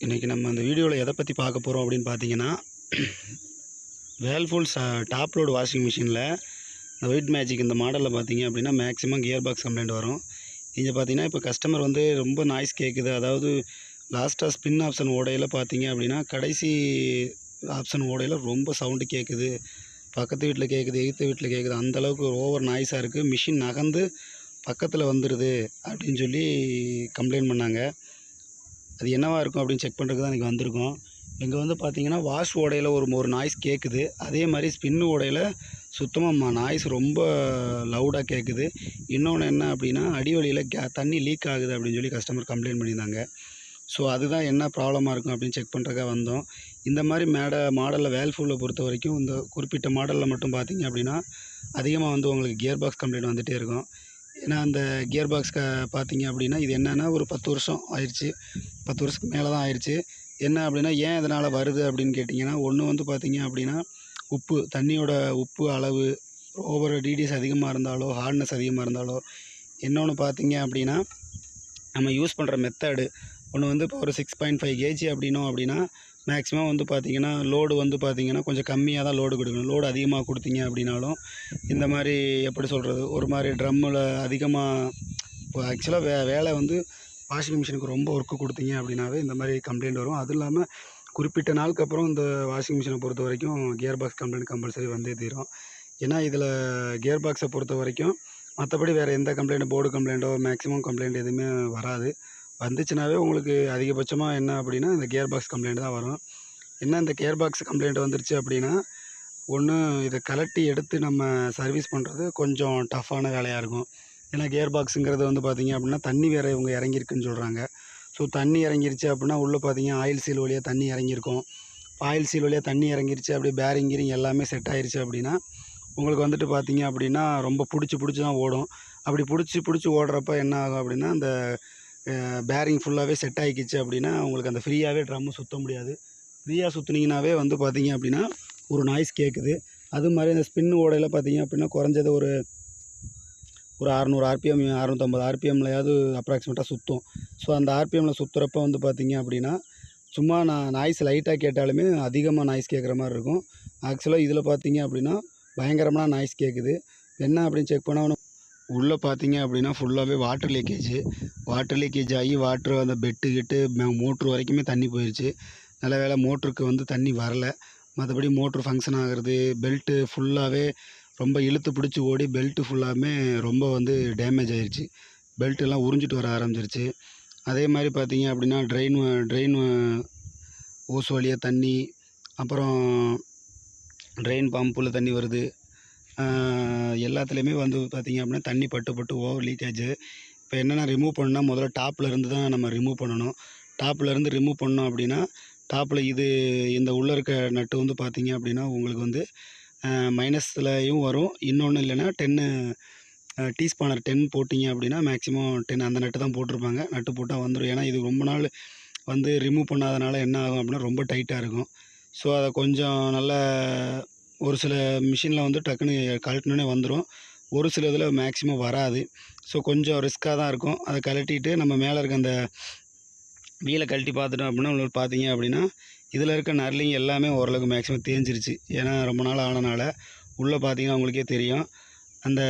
இன்றைக்கி நம்ம அந்த வீடியோவில் எதை பற்றி பார்க்க போகிறோம் அப்படின்னு பார்த்தீங்கன்னா, வேர்ல்பூல் டாப் லோடு வாஷிங் மிஷினில் இந்த ஒயிட் மேஜிக் இந்த மாடலில் பார்த்தீங்க அப்படின்னா மேக்ஸிமம் கியர் பாக்ஸ் கம்ப்ளைண்ட் வரும். இங்கே பார்த்தீங்கன்னா இப்போ கஸ்டமர் வந்து ரொம்ப நாய்ஸ் கேட்குது. அதாவது லாஸ்ட்டாக ஸ்பின் ஆப்ஷன் ஓடையில் பார்த்தீங்க அப்படின்னா கடைசி ஆப்ஷன் ஓடையில் ரொம்ப சவுண்டு கேட்குது. பக்கத்து வீட்டில் கேட்குது, எதிர்த்த வீட்டில் கேட்குது. அந்தளவுக்கு ஓவர் நாய்ஸாக இருக்குது. மிஷின் நகர்ந்து பக்கத்தில் வந்துடுது அப்படின்னு சொல்லி கம்ப்ளைண்ட் பண்ணாங்க. அது என்னவாக இருக்கும் அப்படின்னு செக் பண்ணுறதுக்கு தான் இன்றைக்கி வந்திருக்கோம். இங்கே வந்து பார்த்தீங்கன்னா வாஷ் ஓடையில் ஒரு நாய்ஸ் கேட்குது. அதே மாதிரி ஸ்பின்னு ஓடையில் சுத்தமாக நாய்ஸ் ரொம்ப லவுடாக கேட்குது. இன்னொன்று என்ன அப்படின்னா அடிவழியில் தண்ணி லீக் ஆகுது அப்படின்னு சொல்லி கஸ்டமர் கம்ப்ளைண்ட் பண்ணியிருந்தாங்க. ஸோ அதுதான் என்ன ப்ராப்ளமாக இருக்கும் அப்படின்னு செக் பண்ணுறதுக்காக வந்தோம். இந்த மாதிரி மாடலில் வேர்ல்பூலை பொறுத்த வரைக்கும் இந்த குறிப்பிட்ட மாடலில் மட்டும் பார்த்தீங்க அப்படின்னா அதிகமாக வந்து உங்களுக்கு கியர் பாக்ஸ் கம்ப்ளைண்ட் வந்துகிட்டே இருக்கும். ஏன்னா அந்த கியர் பாக்ஸ் பார்த்தீங்க அப்படின்னா இது என்னென்னா ஒரு 10 வருஷம் ஆயிடுச்சு. 10 வருஷத்துக்கு மேலே தான் ஆயிடுச்சு. என்ன அப்படின்னா ஏன் இதனால் வருது அப்படின்னு கேட்டிங்கன்னா, ஒன்று வந்து பார்த்தீங்க அப்படின்னா உப்பு, தண்ணியோட உப்பு அளவு ஓவர் டிடிஎஸ் அதிகமாக இருந்தாலோ, ஹார்ட்னஸ் அதிகமாக இருந்தாலோ, இன்னொன்று பார்த்தீங்க அப்படின்னா நம்ம யூஸ் பண்ணுற மெத்தடு. ஒன்று வந்து இப்போ ஒரு 6.5 கேஜி அப்படின்னோம் அப்படின்னா மேக்ஸிமம் வந்து பார்த்திங்கன்னா லோடு வந்து பார்த்திங்கன்னா கொஞ்சம் கம்மியாக தான் லோடு கொடுக்கணும். லோடு அதிகமாக கொடுத்தீங்க அப்படின்னாலும் இந்த மாதிரி எப்படி சொல்கிறது, ஒரு மாதிரி ட்ரம்மில் அதிகமாக இப்போ ஆக்சுவலாக வேலை வந்து வாஷிங் மிஷினுக்கு ரொம்ப ஒர்க்கு கொடுத்தீங்க அப்படின்னாவே இந்த மாதிரி கம்ப்ளைண்ட் வரும். அதுவும் இல்லாமல் குறிப்பிட்ட நாளுக்கு அப்புறம் இந்த வாஷிங் மிஷினை பொறுத்த வரைக்கும் கியர் பாக்ஸ் கம்ப்ளைண்ட் கம்பல்சரி வந்தே தீரும். ஏன்னா இதில் கியர் பாக்ஸை பொறுத்த வரைக்கும் மற்றபடி வேறு எந்த கம்ப்ளைண்ட்டு, போர்டு கம்ப்ளைண்ட்டோ மேக்ஸிமம் கம்ப்ளைண்ட் எதுவுமே வராது. வந்துச்சுனாவே உங்களுக்கு அதிகபட்சமாக என்ன அப்படின்னா இந்த கியர் பாக்ஸ் கம்ப்ளைண்ட் தான் வரும். என்ன இந்த கியர் பாக்ஸ் கம்ப்ளைண்ட் வந்துருச்சு அப்படின்னா, ஒன்று இதை கழட்டி எடுத்து நம்ம சர்வீஸ் பண்ணுறது கொஞ்சம் டஃப்பான வேலையாக இருக்கும். ஏன்னா கியர் பாக்ஸுங்கிறது வந்து பார்த்திங்க அப்படின்னா தண்ணி வேறு இவங்க இறங்கியிருக்குன்னு சொல்கிறாங்க. ஸோ தண்ணி இறங்கிருச்சு அப்படின்னா உள்ளே பார்த்தீங்க ஆயில் சீல் வழியாக தண்ணி இறங்கியிருக்கும். ஆயில் சீல் வழியாக தண்ணி இறங்கிருச்சு, அப்படியே பேரிங் கீரிங் எல்லாமே செட் ஆயிருச்சு அப்படின்னா உங்களுக்கு வந்துட்டு பார்த்தீங்க அப்படின்னா ரொம்ப பிடிச்சி தான் ஓடும். அப்படி பிடிச்சி ஓடுறப்ப என்ன ஆகும் அப்படின்னா அந்த பேரிங் ஃபுல்லாகவே செட் ஆகிக்கிச்சு அப்படின்னா உங்களுக்கு அந்த ஃப்ரீயாகவே ட்ரம்மு சுற்ற முடியாது. ஃப்ரீயாக சுற்றுனீங்கனாவே வந்து பார்த்தீங்க அப்படின்னா ஒரு நாய்ஸ் கேட்குது. அது மாதிரி இந்த ஸ்பின் ஓடையில் பார்த்தீங்க அப்படின்னா குறைஞ்சது ஒரு 600 ஆர்பிஎம் 650 ஆர்பிஎம்லையாவது அப்ராக்சிமேட்டாக சுற்றும். ஸோ அந்த ஆர்பிஎம்மில் சுற்றுறப்ப வந்து பார்த்தீங்க அப்படின்னா சும்மா நாய்ஸ் லைட்டாக கேட்டாலுமே அதிகமாக நாய்ஸ் கேட்குற மாதிரி இருக்கும். ஆக்சுவலாக இதில் பார்த்தீங்க அப்படின்னா பயங்கரமான நாய்ஸ் கேட்குது. என்ன அப்படின்னு செக் பண்ணால் உள்ளே பார்த்தீங்க அப்படின்னா ஃபுல்லாகவே வாட்டர் லீக்கேஜ் ஆகி அந்த பெட்டு மோட்ரு வரைக்குமே தண்ணி போயிடுச்சு. நல்ல வேளை மோட்ருக்கு வந்து தண்ணி வரலை. மற்றபடி மோட்ரு ஃபங்க்ஷன் ஆகிறது, பெல்ட்டு ஃபுல்லாகவே ரொம்ப இழுத்து பிடிச்சி ஓடி பெல்ட்டு ஃபுல்லாமே ரொம்ப வந்து டேமேஜ் ஆயிடுச்சு. பெல்ட்டெல்லாம் உறிஞ்சிட்டு வர ஆரம்பிச்சிருச்சு. அதே மாதிரி பார்த்தீங்க அப்படின்னா ட்ரெயின் ஓஸ் வழியாக தண்ணி, அப்புறம் ட்ரெயின் பம்பில் தண்ணி வருது. எல்லாத்துலேயுமே வந்து பார்த்திங்க அப்படின்னா தண்ணி பட்டு ஓவர் லீக்கேஜு. இப்போ என்னென்னா ரிமூவ் பண்ணணும்னா முதல்ல டாப்பில் இருந்து தான் நம்ம ரிமூவ் பண்ணணும். டாப்பில் இருந்து ரிமூவ் பண்ணோம் அப்படின்னா டாப்பில் இந்த உள்ளே இருக்க நட்டு வந்து பார்த்திங்க அப்படின்னா உங்களுக்கு வந்து மைனஸ்லையும் வரும். இன்னொன்று இல்லைன்னா 10 டீ ஸ்பானர் 10 போட்டிங்க அப்படின்னா மேக்ஸிமம் 10 அந்த நட்டு தான் போட்டிருப்பாங்க. நட்டு போட்டால் வந்துடும். ஏன்னா இது ரொம்ப நாள் வந்து ரிமூவ் பண்ணாதனால என்ன ஆகும் அப்படின்னா ரொம்ப டைட்டாக இருக்கும். ஸோ அதை கொஞ்சம் நல்லா ஒரு சில மிஷினில் வந்து டக்குன்னு கழட்டினோடனே வந்துடும். ஒரு சில இதில் மேக்ஸிமம் வராது. ஸோ கொஞ்சம் ரிஸ்க்காக தான் இருக்கும். அதை கழட்டிட்டு நம்ம மேலே இருக்க அந்த வீலை கழட்டி பார்த்துட்டோம் அப்படின்னா உங்களுக்கு பார்த்தீங்க அப்படின்னா இதில் இருக்க நர்லிங் எல்லாமே ஓரளவுக்கு மேக்ஸிமம் தேஞ்சிருச்சு. ஏன்னா ரொம்ப நாள் ஆனனால உள்ளே பார்த்தீங்கன்னா உங்களுக்கே தெரியும். அந்த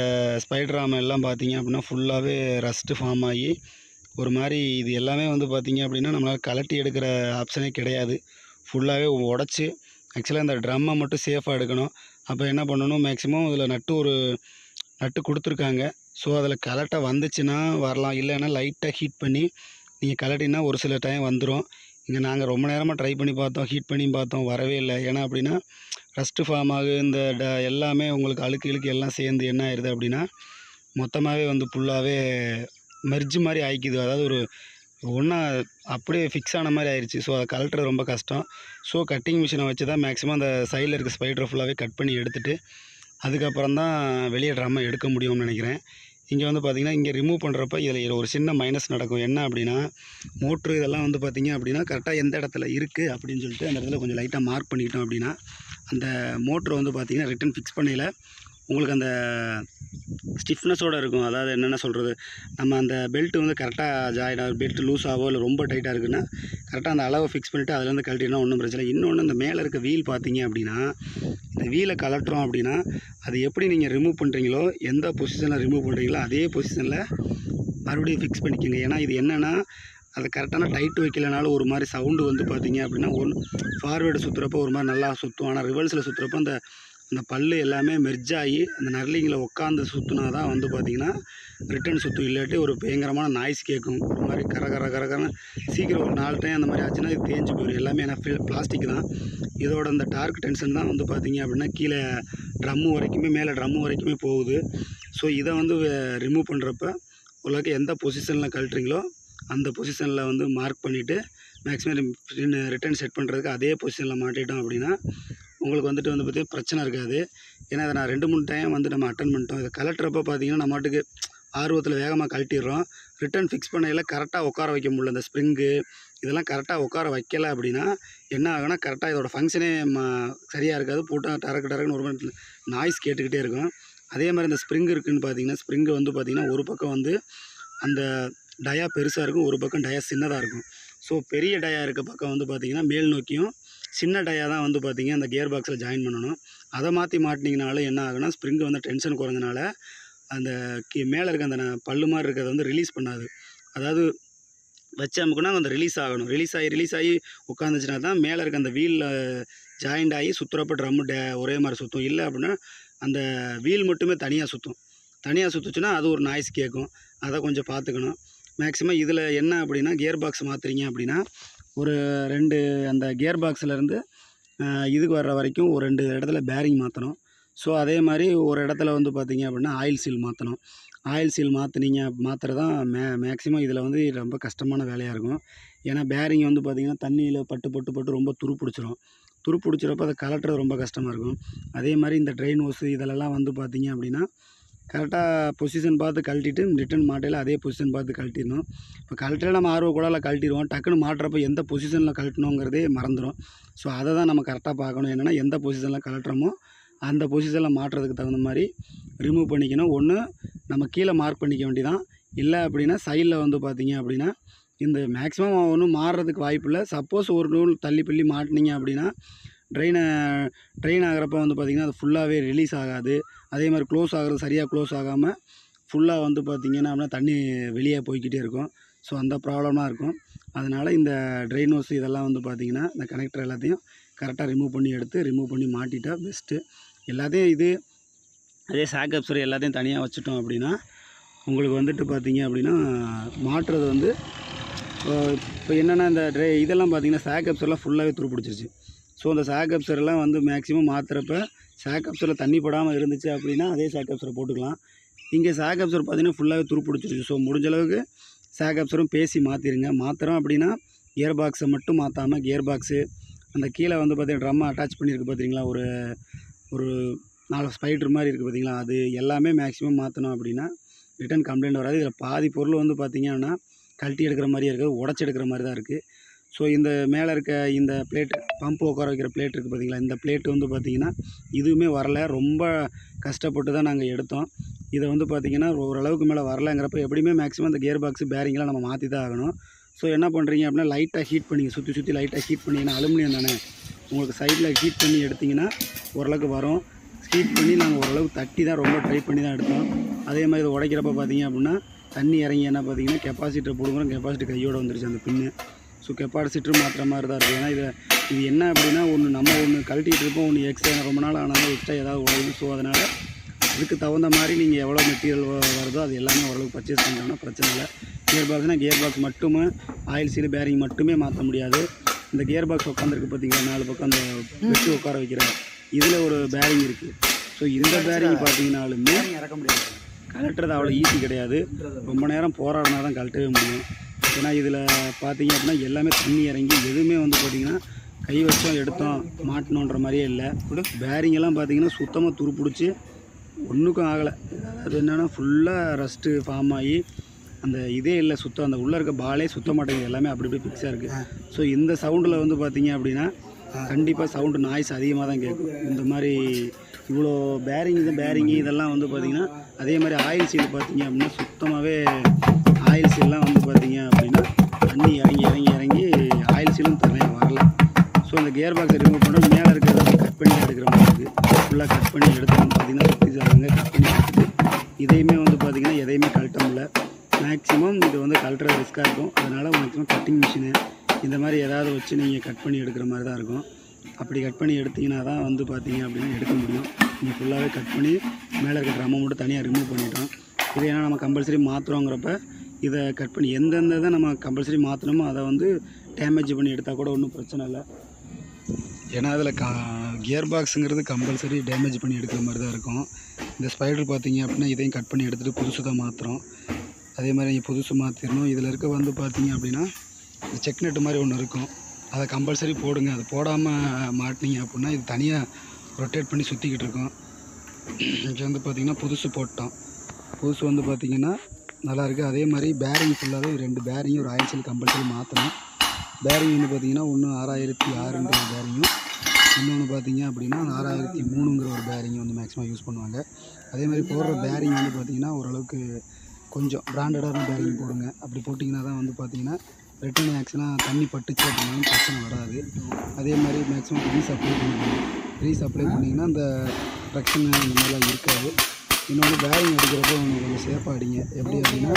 ஸ்பைடர் ஆர்ம் எல்லாம் பார்த்தீங்க அப்படின்னா ஃபுல்லாகவே ரஸ்ட்டு ஃபார்ம் ஆகி ஒரு மாதிரி இது எல்லாமே வந்து பார்த்தீங்க அப்படின்னா நம்மளால் கழட்டி எடுக்கிற ஆப்ஷனே கிடையாது. ஃபுல்லாகவே உடச்சி ஆக்சுவலாக இந்த ட்ரம்மை மட்டும் சேஃபாக எடுக்கணும். அப்போ என்ன பண்ணணும், மேக்ஸிமம் இதில் நட்டு கொடுத்துருக்காங்க. ஸோ அதில் கலட்ட வந்துச்சுன்னா வரலாம். இல்லைன்னா லைட்டாக ஹீட் பண்ணி நீங்கள் கலட்டினா ஒரு சில டைம் வந்துடும். இங்கே நாங்கள் ரொம்ப நேரமாக ட்ரை பண்ணி பார்த்தோம், ஹீட் பண்ணி பார்த்தோம், வரவே இல்லை. ஏன்னா அப்படின்னா ரஸ்ட்டு ஃபார்ம் ஆகு இந்த எல்லாமே உங்களுக்கு அழுக்கு எல்லாம் சேர்ந்து என்ன ஆயிடுது அப்படின்னா மொத்தமாகவே வந்து ஃபுல்லாகவே மெர்ஜ் மாதிரி ஆயிக்குது. அதாவது ஒரு ஒன்றா அப்படியே ஃபிக்ஸ் ஆன மாதிரி ஆயிடுச்சு. ஸோ அதை கழட்டுறது ரொம்ப கஷ்டம். ஸோ கட்டிங் மிஷினை வச்சு தான் மேக்ஸிமம் அந்த சைடில் இருக்க ஸ்பைடரை ஃபுல்லாகவே கட் பண்ணி எடுத்துகிட்டு அதுக்கப்புறம் தான் வெளியே ட்ரம்மை எடுக்க முடியும்னு நினைக்கிறேன். இங்கே வந்து பார்த்திங்கன்னா இங்கே ரிமூவ் பண்ணுறப்ப இதில் ஒரு சின்ன மைனஸ் நடக்கும். என்ன அப்படின்னா மோட்ரு இதெல்லாம் வந்து பார்த்திங்க அப்படின்னா கரெக்டாக எந்த இடத்துல இருக்குது அப்படின்னு சொல்லிட்டு அந்த இடத்துல கொஞ்சம் லைட்டாக மார்க் பண்ணிக்கிட்டோம் அப்படின்னா அந்த மோட்ரு வந்து பார்த்திங்கன்னா ரிட்டன் ஃபிக்ஸ் பண்ணையில் உங்களுக்கு அந்த ஸ்டிஃப்னஸோடு இருக்கும். அதாவது என்னென்ன சொல்கிறது, நம்ம அந்த பெல்ட்டு வந்து கரெக்டாக ஜாயின் ஆகும். பெல்ட் லூஸ் ஆகவோ இல்லை ரொம்ப டைட்டாக இருக்குன்னா கரெக்டாக அந்த அளவை ஃபிக்ஸ் பண்ணிவிட்டு அதுலேருந்து கழட்டினா ஒன்றும் பிரச்சனை இல்லை. இன்னொன்று இந்த மேலே இருக்க வீல் பார்த்தீங்க அப்படின்னா, இந்த வீலை கழட்டுறோம் அப்படின்னா அது எப்படி நீங்கள் ரிமூவ் பண்ணுறீங்களோ, எந்த பொசிஷனில் ரிமூவ் பண்ணுறீங்களோ அதே பொசிஷனில் மறுபடியும் ஃபிக்ஸ் பண்ணிக்கோங்க. ஏன்னா இது என்னென்னா, அதை கரெக்டான டைட் வைக்கலைனாலும் ஒரு மாதிரி சவுண்டு வந்து பார்த்தீங்க அப்படின்னா, ஃபார்வேர்டு சுற்றுறப்போ ஒரு மாதிரி நல்லா சுற்றும். ஆனால் ரிவர்ஸில் சுற்றுறப்போ அந்த பல்லு எல்லாமே மெர்ஜ் ஆகி அந்த நர்லிங்கில் உட்காந்து சுற்றினா தான் வந்து பார்த்திங்கன்னா ரிட்டன் சுற்றும். இல்லாட்டி ஒரு பயங்கரமான நாய்ஸ் கேட்கும். ஒரு மாதிரி கரகரன்னு சீக்கிரம் ஒரு 4 டைம் அந்த மாதிரி ஆச்சுன்னா இது தேஞ்சு போயிடும். எல்லாமே ஏன்னா பிளாஸ்டிக் தான். இதோட அந்த டார்க் டென்ஷன் தான் வந்து பார்த்திங்க அப்படின்னா கீழே ட்ரம்மு வரைக்குமே, மேலே ட்ரம்மு வரைக்குமே போகுது. ஸோ இதை வந்து ரிமூவ் பண்ணுறப்ப உங்களுக்கு எந்த பொசிஷனில் கழட்டுறீங்களோ அந்த பொசிஷனில் வந்து மார்க் பண்ணிவிட்டு மேக்ஸிமம் ரிட்டன் செட் பண்ணுறதுக்கு அதே பொசிஷனில் மாட்டிட்டோம் அப்படின்னா உங்களுக்கு வந்துட்டு வந்து பார்த்திங்கன்னா பிரச்சனை இருக்காது. ஏன்னா அதை நான் 2-3 டைம் வந்து நம்ம அட்டன் பண்ணிட்டோம். இதை கலட்டுறப்ப பார்த்திங்கன்னா நம்ம மாட்டுக்கு ஆர்வத்தில் வேகமாக கழட்டிடுறோம். ரிட்டன் ஃபிக்ஸ் பண்ணையில் கரெக்டாக உட்கார வைக்க முடியல. இந்த ஸ்ப்ரிங்கு இதெல்லாம் கரெக்டாக உட்கார வைக்கலை அப்படின்னா என்ன ஆகுனா கரெக்டாக இதோட ஃபங்க்ஷனே சரியாக இருக்காது. போட்டால் டரக்குன்னு ஒரு மாதிரி நாய்ஸ் கேட்டுக்கிட்டே இருக்கும். அதே மாதிரி இந்த ஸ்ப்ரிங் இருக்குதுன்னு பார்த்திங்கன்னா, ஸ்ப்ரிங்கு வந்து பார்த்திங்கன்னா ஒரு பக்கம் வந்து அந்த டயா பெருசாக இருக்கும், ஒரு பக்கம் டயா சின்னதாக இருக்கும். ஸோ பெரிய டயா இருக்க பக்கம் வந்து பார்த்திங்கன்னா மேல் நோக்கியும், சின்ன டயா தான் வந்து பார்த்திங்க அந்த கியர் பாக்ஸில் ஜாயின் பண்ணணும். அதை மாற்றி மாட்டினீங்கனாலும் என்ன ஆகுனா ஸ்ப்ரிங்கு வந்து டென்ஷன் குறைஞ்சனால அந்த மேலே இருக்க அந்த பல்லு மாதிரி இருக்கிறத வந்து ரிலீஸ் பண்ணாது. அதாவது வச்சு அமுக்குனா அந்த ரிலீஸ் ஆகணும். ரிலீஸ் ஆகி உட்காந்துச்சுனா தான் மேலே இருக்க அந்த வீலில் ஜாயிண்ட் ஆகி சுற்றுறப்ப ட்ரம்மு ஒரே மாதிரி சுற்றும். இல்லை அப்படின்னா அந்த வீல் மட்டுமே தனியாக சுற்றுச்சுன்னா அது ஒரு நாய்ஸ் கேட்கும். அதை கொஞ்சம் பார்த்துக்கணும். மேக்ஸிமம் இதில் என்ன அப்படின்னா கியர் பாக்ஸ் மாற்றுறீங்க அப்படின்னா ஒரு 2 அந்த கியர் பாக்ஸ்லேருந்து இதுக்கு வர்ற வரைக்கும் ஒரு 2 இடத்துல பேரிங் மாற்றணும். ஸோ அதே மாதிரி ஒரு இடத்துல வந்து பார்த்திங்க அப்படின்னா ஆயில் சீல் மாற்றணும். ஆயில் சீல் மாற்றுறது தான் மேக்ஸிமம் இதில் வந்து ரொம்ப கஷ்டமான வேலையாக இருக்கும். ஏன்னா பேரிங் வந்து பார்த்திங்கன்னா தண்ணியில் பட்டு ரொம்ப துரு பிடிச்சிறப்ப அதை கலட்டுறது ரொம்ப கஷ்டமாக இருக்கும். அதே மாதிரி இந்த ட்ரெயின் ஹோஸு இதிலெல்லாம் வந்து பார்த்திங்க அப்படின்னா கரெக்டாக பொசிஷன் பார்த்து கழட்டிட்டு ரிட்டன் மாட்டையில் அதே பொசிஷன் பார்த்து கழட்டிடணும். இப்போ கழட்டில் நம்ம ஆர்வக்கூடால கழட்டிடுவோம். டக்குன்னு மாட்டுறப்ப எந்த பொசிஷனில் கழட்டணுங்கிறதே மறந்துடும். ஸோ அதை தான் நம்ம கரெக்டாக பார்க்கணும். என்னென்னா எந்த பொசிஷனில் கழட்டுறோமோ அந்த பொசிஷனில் மாட்டுறதுக்கு தகுந்த மாதிரி ரிமூவ் பண்ணிக்கணும். ஒன்று நம்ம கீழே மார்க் பண்ணிக்க வேண்டியதான். இல்லை அப்படின்னா சைடில் வந்து பார்த்திங்க அப்படின்னா இந்த மேக்ஸிமம் ஒன்றும் மாறுறதுக்கு வாய்ப்பு இல்லை. சப்போஸ் ஒரு நூல் தள்ளி மாட்டினீங்க அப்படின்னா ட்ரெயின் ஆகிறப்ப வந்து பார்த்திங்கன்னா அது ஃபுல்லாகவே ரிலீஸ் ஆகாது. அதே மாதிரி க்ளோஸ் ஆகிறது சரியாக க்ளோஸ் ஆகாமல் ஃபுல்லாக வந்து பார்த்திங்கன்னா அப்படின்னா தண்ணி வெளியே போய்கிட்டே இருக்கும். ஸோ அந்த ப்ராப்ளமாக இருக்கும். அதனால் இந்த ட்ரெயின் ஹோஸ் இதெல்லாம் வந்து பார்த்திங்கன்னா இந்த கனெக்டர் எல்லாத்தையும் கரெக்டாக ரிமூவ் பண்ணி மாட்டிட்டா பெஸ்ட்டு. எல்லாத்தையும் அதே சாக் அப்சர் எல்லாத்தையும் தனியாக வச்சுட்டோம் அப்படின்னா உங்களுக்கு வந்துட்டு பார்த்திங்க அப்படின்னா மாட்டுறது வந்து இப்போ என்னென்னா இந்த இதெல்லாம் பார்த்திங்கன்னா சாக் அப்சர்லாம் ஃபுல்லாகவே துருப்பிடிச்சிருச்சு. ஸோ அந்த சாக் அப்சர்லாம் வந்து மேக்ஸிமம் மாற்றுறப்ப சாக் அப்சரில் தண்ணி படாமல் இருந்துச்சு அப்படின்னா அதே சாக் அப்சரை போட்டுக்கலாம். இங்கே சாக் அப்சர் பார்த்திங்கன்னா ஃபுல்லாகவே துருப்பிடிச்சிருச்சு. ஸோ முடிஞ்ச அளவுக்கு சாக் அப்சரும் பேசி மாற்றிடுங்க. மாற்றுறோம் அப்படின்னா கியர் பாக்ஸை மட்டும் மாற்றாமல் கியர் பாக்ஸு அந்த கீழே வந்து பார்த்திங்கன்னா ட்ரம்மை அட்டாச் பண்ணியிருக்கு பார்த்திங்களா, ஒரு 4 ஸ்பைடர் மாதிரி இருக்குது பார்த்திங்களா, அது எல்லாமே மேக்ஸிமம் மாற்றணும் அப்படின்னா ரிட்டன் கம்ப்ளைண்ட் வராது. இதில் பாதி பொருள் வந்து பார்த்திங்கன்னா கழட்டி எடுக்கிற மாதிரியே இருக்குது, உடச்சி எடுக்கிற மாதிரி தான் இருக்குது. ஸோ இந்த மேலே இருக்க இந்த பிளேட்டு பம்பு உட்கார வைக்கிற பிளேட் இருக்குது பார்த்திங்களா, இந்த பிளேட்டு வந்து பார்த்திங்கன்னா இதுவுமே வரல. ரொம்ப கஷ்டப்பட்டு தான் நாங்கள் எடுத்தோம். இதை வந்து பார்த்திங்கன்னா ஓரளவுக்கு மேலே வரலைங்கிறப்ப எப்படியுமே மேக்ஸிமம் இந்த கியர் பாக்ஸு பேரிங்லாம் நம்ம மாற்றி தான் ஆகணும். ஸோ என்ன பண்ணுறீங்க அப்படின்னா லைட்டாக ஹீட் பண்ணிங்க, சுற்றி லைட்டாக ஹீட் பண்ணிங்கன்னா அலுமினியம் தானே, உங்களுக்கு சைடில் ஹீட் பண்ணி எடுத்திங்கன்னா ஓரளவுக்கு வரும். ஹீட் பண்ணி நாங்கள் ஓரளவுக்கு தட்டி தான் ரொம்ப ட்ரை பண்ணி தான் எடுத்தோம். அதே மாதிரி இதை உடைக்கிறப்ப பார்த்திங்க அப்படின்னா தண்ணி இறங்கி என்ன பார்த்திங்கன்னா கெப்பாசிட்டர் போடுங்கிறோம், கெப்பாசிட்டி கையோடு வந்துருச்சு அந்த பின்னு. ஸோ கெப்பாசிட்டர் மாற்றுற மாதிரி தான் இருக்குது. ஏன்னா இது என்ன அப்படின்னா நம்ம ஒன்று கழட்டிகிட்டு இருப்போம், ஒன்று எக்ஸ்ட்ரா ரொம்ப நாள் ஆனாலும் எக்ஸ்ட்ரா ஏதாவது உடையும். ஸோ அதனால் அதுக்கு தகுந்த மாதிரி நீங்கள் எவ்வளோ மெட்டீரியல் வருதோ அது எல்லாமே ஓரளவுக்கு பர்ச்சேஸ் பண்ணுறோன்னா பிரச்சனை இல்லை. கியர் பாக்ஸ்னால் கியர் பாக்ஸ் மட்டுமே ஆயில் சீல் பேரிங் மட்டுமே மாற்ற முடியாது. இந்த கியர் பாக்ஸ் உட்காந்துருக்கு பார்த்திங்கன்னா 4 பக்கம் அந்த வெட்டி உட்கார வைக்கிற இதில் ஒரு பேரிங் இருக்குது. ஸோ இந்த பேரிங் பார்த்திங்கனாலுமே இறக்க முடியாது, கழட்டுறது அவ்வளோ ஈஸி கிடையாது. ரொம்ப நேரம் போராடினா தான் கழட்டவே முடியும். ஏன்னா இதில் பார்த்திங்க அப்படின்னா எல்லாமே தண்ணி இறங்கி எதுவுமே வந்து பார்த்திங்கன்னா கை வச்சோம் எடுத்தோம் மாட்டணுன்ற மாதிரியே இல்லை. பேரிங்கெல்லாம் பார்த்திங்கன்னா சுத்தமாக துருப்பிடிச்சி ஒன்றுக்கும் ஆகலை. அது என்னென்னா ஃபுல்லாக ரஸ்ட்டு ஃபார்ம் ஆகி அந்த இதே இல்லை சுத்தம், அந்த உள்ளே இருக்க பாலே சுத்த மாட்டேங்குது, எல்லாமே அப்படி ஃபிக்ஸாக இருக்குது. ஸோ இந்த சவுண்டில் வந்து பார்த்திங்க அப்படின்னா கண்டிப்பாக சவுண்டு நாய்ஸ் அதிகமாக தான் கேட்கும். இந்த மாதிரி இவ்வளோ பேரிங்கு இதெல்லாம் வந்து பார்த்திங்கன்னா அதே மாதிரி ஆயில் சீல் பார்த்தீங்க அப்படின்னா சுத்தமாகவே ஆயில் சீல்லாம் வந்து பார்த்திங்க அப்படின்னா தண்ணி இறங்கி ஆயில் சீலும் வரல. ஸோ அந்த கியர் பாக்ஸை ரிமூவ் பண்ண மேலே இருக்கிறத கட் பண்ணி எடுக்கிற மாதிரி இருக்குது. ஃபுல்லாக கட் பண்ணி எடுத்துன்னு பார்த்திங்கன்னா சுற்றி சாருங்க கட் பண்ணி எடுத்துட்டு இதையுமே வந்து பார்த்திங்கன்னா எதையுமே கழட்ட முடியல. மேக்ஸிமம் இது வந்து கழட்டுறது ரிஸ்க்காக இருக்கும். அதனால் மேக்ஸிமம் கட்டிங் மிஷினு இந்த மாதிரி ஏதாவது வச்சு நீங்கள் கட் பண்ணி எடுக்கிற மாதிரி தான் இருக்கும். அப்படி கட் பண்ணி எடுத்திங்கன்னா தான் வந்து பார்த்தீங்க அப்படின்னா எடுக்க முடியும். நீங்கள் ஃபுல்லாகவே கட் பண்ணி மேலே இருக்கிற ட்ரம்மை மட்டும் தனியாக ரிமூவ் பண்ணிட்டோம். இது ஏன்னா நம்ம கம்பல்சரி மாற்றுறோங்கிறப்ப இதை கட் பண்ணி எந்தெந்த இதை நம்ம கம்பல்சரி மாற்றணுமோ அதை வந்து டேமேஜ் பண்ணி எடுத்தால் கூட ஒன்றும் பிரச்சனை இல்லை. ஏன்னா அதில் கியர் பாக்ஸுங்கிறது கம்பல்சரி டேமேஜ் பண்ணி எடுக்கிற மாதிரி தான் இருக்கும். இந்த ஸ்பைடர் பார்த்தீங்க அப்படின்னா இதையும் கட் பண்ணி எடுத்துகிட்டு புதுசு தான் மாற்றுறோம். அதே மாதிரி நீங்கள் புதுசு மாற்றிடணும். இதில் இருக்க வந்து பார்த்தீங்க அப்படின்னா இந்த செக் நெட்டு மாதிரி ஒன்று இருக்கும். அதை கம்பல்சரி போடுங்க. அது போடாமல் மாட்டினீங்க அப்படின்னா இது தனியாக ரொட்டேட் பண்ணி சுற்றிக்கிட்டு இருக்கோம். இங்கே வந்து பார்த்திங்கன்னா புதுசு போட்டோம். புதுசு வந்து பார்த்திங்கன்னா நல்லாயிருக்கு. அதே மாதிரி பேரிங் ஃபுல்லாகவே 2 பேரிங்கும் ஒரு ஆயில் சீல் கம்பல்சரி மாற்றணும். பேரிங் வந்து பார்த்திங்கன்னா ஒன்று 6006ங்கிற ஒரு பேரிங்கும், இன்னொன்று பார்த்திங்க அப்படின்னா 6003ங்கிற ஒரு பேரிங்கும் வந்து மேக்ஸிமம் யூஸ் பண்ணுவாங்க. அதே மாதிரி போடுற பேரிங் வந்து பார்த்திங்கன்னா ஓரளவுக்கு கொஞ்சம் பிராண்டடான பேரிங் போடுங்க. அப்படி போட்டிங்கன்னா தான் வந்து பார்த்திங்கன்னா ரிட்டர்ன் ஆக்ஷனாக தண்ணி பட்டுச்சு அப்படின்னாலும் பிரச்சனை வராது. அதே மாதிரி மேக்ஸிமம் க்ரீஸ் அப்ளை பண்ணிக்கணும். க்ரீஸ் அப்ளை பண்ணிங்கன்னா அந்த பிரச்சனை இந்த மாதிரிலாம் இருக்காது. இன்னொன்று பேரிங் அடிக்கிறப்போ கொஞ்சம் சேஃபாக அடிங்க. எப்படி அப்படின்னா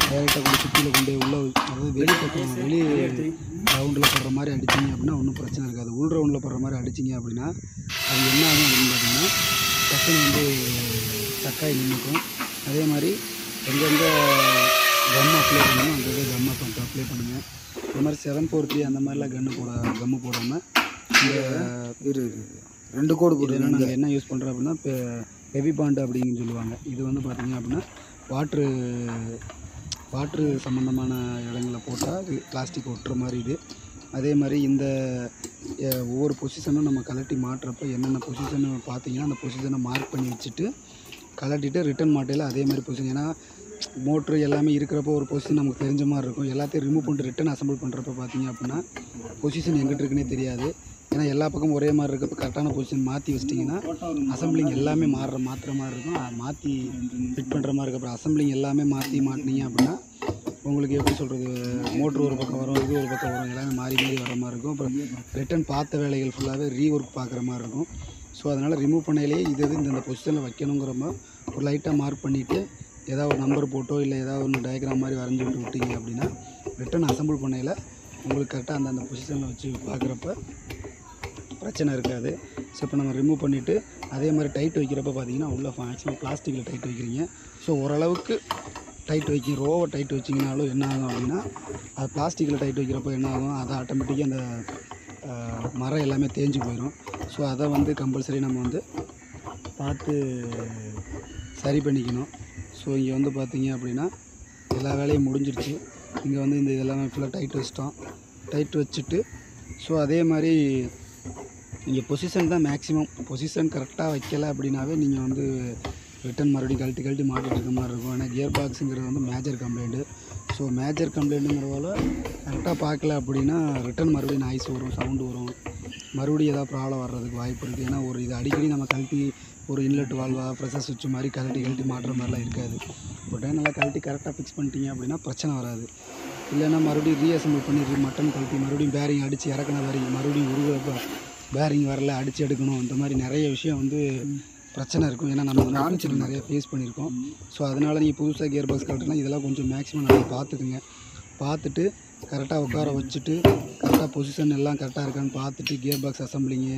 டைரெக்டாக கொஞ்சம் சுற்றியில் கொண்டு உள்ளே, அதாவது வெளி ரவுண்டில் படுற மாதிரி அடிச்சிங்க அப்படின்னா ஒன்றும் பிரச்சனை இருக்காது. உள் ரவுண்டில் படுற மாதிரி அடிச்சிங்க அப்படின்னா அது என்ன ஆகும் அப்படின்னு பார்த்தீங்கன்னா டக்குன்னு வந்து சக்காய் நின்றுக்கும். அதே மாதிரி எங்கெங்கே கம் அப்ளை பண்ணணும் அந்த இதை கம் அப்ளை பண்ணுங்கள். இந்த மாதிரி 743 அந்த மாதிரிலாம் கம்மு போடாமல் இந்த 2 கோடு போட்டு நாங்கள் என்ன யூஸ் பண்ணுறோம் அப்படின்னா இப்போ ஹெவி பாண்டு அப்படிங்கன்னு சொல்லுவாங்க. இது வந்து பார்த்திங்க அப்படின்னா வாட்ரு சம்மந்தமான இடங்களில் போட்டால் பிளாஸ்டிக் ஒட்டுற மாதிரி இது. அதே மாதிரி இந்த ஒவ்வொரு பொசிஷனும் நம்ம கழட்டி மாட்டுறப்ப என்னென்ன பொசிஷன் பார்த்தீங்கன்னா அந்த பொசிஷனை மார்க் பண்ணி வச்சுட்டு கழட்டிட்டு ரிட்டன் மாட்டையில் அதே மாதிரி பொசிஷன். ஏன்னா மோட்ரு எல்லாமே இருக்கிறப்போ ஒரு பொசிஷன் நமக்கு தெரிஞ்ச மாதிரி இருக்கும். எல்லாத்தையும் ரிமூவ் பண்ணிட்டு ரிட்டன் அசம்பிள் பண்ணுறப்ப பார்த்தீங்க அப்படின்னா பொசிஷன் எங்கிட்ட இருக்குன்னே தெரியாது. ஏன்னா எல்லா பக்கமும் ஒரே மாதிரி இருக்கப்போ கரெக்டான பொசிஷன் மாற்றி வச்சிட்டிங்கன்னா அசம்பிளிங் எல்லாமே மாற்றுற மாதிரி இருக்கும். மாற்றி ஃபிட் பண்ணுற மாதிரி இருக்க. அப்புறம் அசம்பிளிங் எல்லாமே மாட்டினீங்க அப்படின்னா உங்களுக்கு எப்படி சொல்கிறது, மோட்ரு ஒரு பக்கம் வரும், இது ஒரு பக்கம் வரும், எல்லாமே மாறி வர மாதிரி இருக்கும். அப்புறம் ரிட்டன் பார்த்த வேலைகள் ஃபுல்லாகவே ரீஒர்க் பார்க்குற மாதிரி இருக்கும். ஸோ அதனால் ரிமூவ் பண்ணையிலேயே இது இந்த பொசிஷனில் வைக்கணுங்கிறப்ப ஒரு லைட்டாக மார்க் பண்ணிவிட்டு ஏதாவது ஒரு நம்பர் போட்டோ இல்லை ஏதாவது ஒன்று டயக்ராம் மாதிரி வரைஞ்சி விட்டிங்க அப்படின்னா ரிட்டன் அசம்பிள் பண்ணையில் உங்களுக்கு கரெக்டாக அந்த பொசிஷனில் வச்சு பார்க்குறப்ப பிரச்சனை இருக்காது. ஸோ இப்போ நம்ம ரிமூவ் பண்ணிவிட்டு அதே மாதிரி டைட் வைக்கிறப்ப பார்த்தீங்கன்னா உள்ள மேக்ஸிமம் பிளாஸ்டிக்கில் டைட் வைக்கிறீங்க. ஸோ ஓரளவுக்கு டைட் ரோவை டைட் வச்சிங்கனாலும் என்ன ஆகும் அப்படின்னா அது பிளாஸ்டிக்கில் டைட் வைக்கிறப்போ என்ன ஆகும், அது ஆட்டோமேட்டிக்காக அந்த மரம் எல்லாமே தேஞ்சு போயிடும். ஸோ அதை வந்து கம்பல்சரி நம்ம வந்து பார்த்து சரி பண்ணிக்கணும். ஸோ இங்கே வந்து பார்த்திங்க அப்படின்னா எல்லா வேலையும் முடிஞ்சிருச்சு. இங்கே வந்து இந்த இதெல்லாமே ஃபுல்லாக டைட் வச்சிட்டோம். டைட் வச்சுட்டு ஸோ அதே மாதிரி இங்கே பொசிஷன் தான் மேக்ஸிமம். பொசிஷன் கரெக்டாக வைக்கலை அப்படின்னாவே நீங்கள் வந்து ரிட்டன் மறுபடியும் கழட்டி மாட்டிட்டு இருக்க மாதிரி இருக்கும். ஏன்னா கியர் பாக்ஸுங்கிறது வந்து மேஜர் கம்ப்ளைண்ட்டு. ஸோ மேஜர் கம்ப்ளைண்ட்டுங்கிறதால கரெக்டாக பார்க்கல அப்படின்னா ரிட்டன் மறுபடியும் நாய்ஸ் வரும், சவுண்டு வரும், மறுபடியும் ஏதாவது ப்ராப்ளம் வர்றதுக்கு வாய்ப்பு இருக்குது. ஏன்னா இது அடிக்கடி நம்ம கழட்டி ஒரு இன்லெட் வால்வா ப்ரெஷர் சுவிட்ச் மாதிரி கழட்டி மாட்டுற மாதிரிலாம் இருக்காது. ஒரு டைம் நல்லா கழட்டி கரெக்டாக ஃபிக்ஸ் பண்ணிட்டீங்க அப்படின்னா பிரச்சனை வராது. இல்லைன்னா மறுபடியும் ரீஅசம்பிள் பண்ணி மட்டன் கழட்டி மறுபடியும் பேரிங் அடித்து இறக்கின பேரிங் மறுபடியும் உருவப்போ பேரிங் வரல அடித்து எடுக்கணும். இந்த மாதிரி நிறைய விஷயம் வந்து பிரச்சனை இருக்கும். ஏன்னா நம்ம ஆரம்பிச்சிட்டு நிறைய ஃபேஸ் பண்ணியிருக்கோம். ஸோ அதனால் நீங்கள் புதுசாக கியர் பாக்ஸ் கழட்டினா இதெல்லாம் கொஞ்சம் மேக்ஸிமம் நிறைய பார்த்துக்குங்க. பார்த்துட்டு கரெக்டாக உட்கார வச்சுட்டு கரெக்டாக பொசிஷன் எல்லாம் கரெக்டாக இருக்கான்னு பார்த்துட்டு கியர் பாக்ஸ் அசம்பிளிங்கு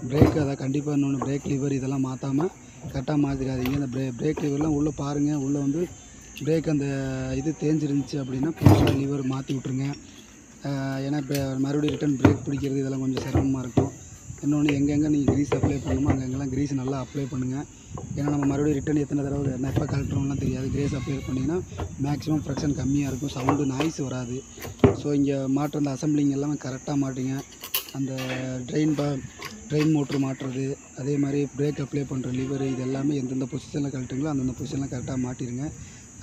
பிரேக்கு அதை கண்டிப்பாக இன்னொன்று பிரேக் லிவர் இதெல்லாம் மாற்றாமல் கரெக்டாக மாற்றிடாதீங்க. அந்த பிரேக் லிவர்லாம் உள்ளே பாருங்கள். உள்ளே வந்து பிரேக் அந்த இது தேஞ்சிருந்துச்சு அப்படின்னா புதுசாக லிவர் மாற்றி விட்ருங்க. ஏன்னா இப்போ மறுபடியும் ரிட்டன் பிரேக் பிடிக்கிறது இதெல்லாம் கொஞ்சம் சிரமமாக இருக்கும். இன்னொன்று எங்கெங்கே நீங்கள் க்ரீஸ் அப்ளை பண்ணணுமோ அங்கெங்கெல்லாம் க்ரீஸ் நல்லா அப்ளை பண்ணுங்கள். ஏன்னா நம்ம மறுபடியும் ரிட்டன் எத்தனை தடவை எப்போ கழட்டுறோம்லாம் தெரியாது. க்ரீஸ் அப்ளை பண்ணிங்கன்னா மேக்ஸிமம் ஃப்ரிக்ஷன் கம்மியாக இருக்கும், சவுண்டு நாய்ஸ் வராது. ஸோ இங்கே மாட்டுற அந்த அசம்பிளிங் எல்லாமே கரெக்டாக மாட்டுங்க. அந்த ட்ரெயின் மோட்ரு மாட்டுறது, அதே மாதிரி பிரேக் அப்ளை பண்ணுற லிவர், இது எல்லாமே எந்தெந்த பொசிஷனில் கழட்டுங்களோ அந்தந்த பொசிஷனில் கரெக்டாக மாட்டிடுங்க.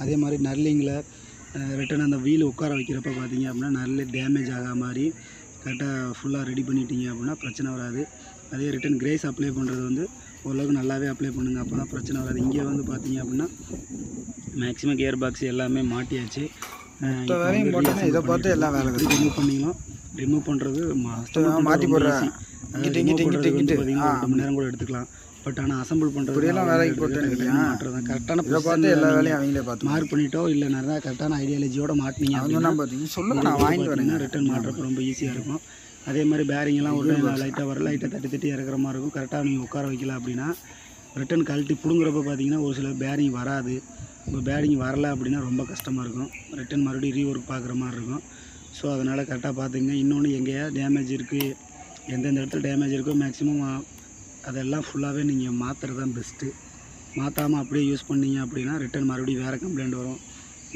அதே மாதிரி நர்லிங்கில் ரிட்டன் அந்த வீல் உட்கார வைக்கிறப்ப பார்த்தீங்க அப்படின்னா நல்ல டேமேஜ் ஆகாத மாதிரி கரெக்டாக ஃபுல்லாக ரெடி பண்ணிட்டீங்க அப்படின்னா பிரச்சனை வராது. அதே ரிட்டன் கிரேஸ் அப்ளை பண்ணுறது வந்து ஓரளவுக்கு நல்லாவே அப்ளை பண்ணுங்கள். அப்போ தான் பிரச்சனை வராது. இங்கே வந்து பார்த்தீங்க அப்படின்னா மேக்ஸிமம் கியர் பாக்ஸ் எல்லாமே மாட்டியாச்சு. இதை பார்த்து எல்லாம் வேலை ரிமூவ் பண்ணிக்கலாம். ரிமூவ் பண்ணுறது மாற்றி போடுற பார்த்தீங்கன்னா 1 மணி நேரம் கூட எடுத்துக்கலாம். பட் ஆனால் அசம்பிள் பண்ணுறது எல்லாம் வேலைக்கு போட்டு மாட்டுறது கரெக்டான பார்த்து எல்லா வேலையும் அவங்களே பார்த்து மார்க் பண்ணிட்டோ இல்லை நிறையா கரெக்டான ஐடியாலஜியோட மாட்டினீங்க பார்த்தீங்கன்னா சொல்லுங்கள், நான் வாங்கிட்டு வரேன். ரிட்டர்ன் மாட்டுறப்ப ரொம்ப ஈஸியாக இருக்கும். அதே மாதிரி பேரிங்கெல்லாம் ஒரு டைம் லைட்டாக தட்டி இறக்குற மாதிரி இருக்கும். கரெக்டாக நீங்கள் உட்கார வைக்கல அப்படின்னா ரிட்டன் கழட்டி பிடுங்குறப்ப பார்த்தீங்கன்னா ஒரு சில பேரிங் வராது. இப்போ பேரிங் வரலை அப்படின்னா ரொம்ப கஷ்டமாக இருக்கும். ரிட்டன் மறுபடியும் ரீஒர்க் பார்க்குற மாதிரி இருக்கும். ஸோ அதனால் கரெக்டாக பார்த்துங்க. இன்னொன்று எங்கேயா டேமேஜ் இருக்குது, எந்தெந்த இடத்துல டேமேஜ் இருக்கோ மேக்ஸிமம் அதெல்லாம் ஃபுல்லாகவே நீங்கள் மாற்றுறது தான் பெஸ்ட்டு. மாற்றாமல் அப்படியே யூஸ் பண்ணிங்க அப்படின்னா ரிட்டன் மறுபடியும் வேறு கம்ப்ளைண்ட் வரும்.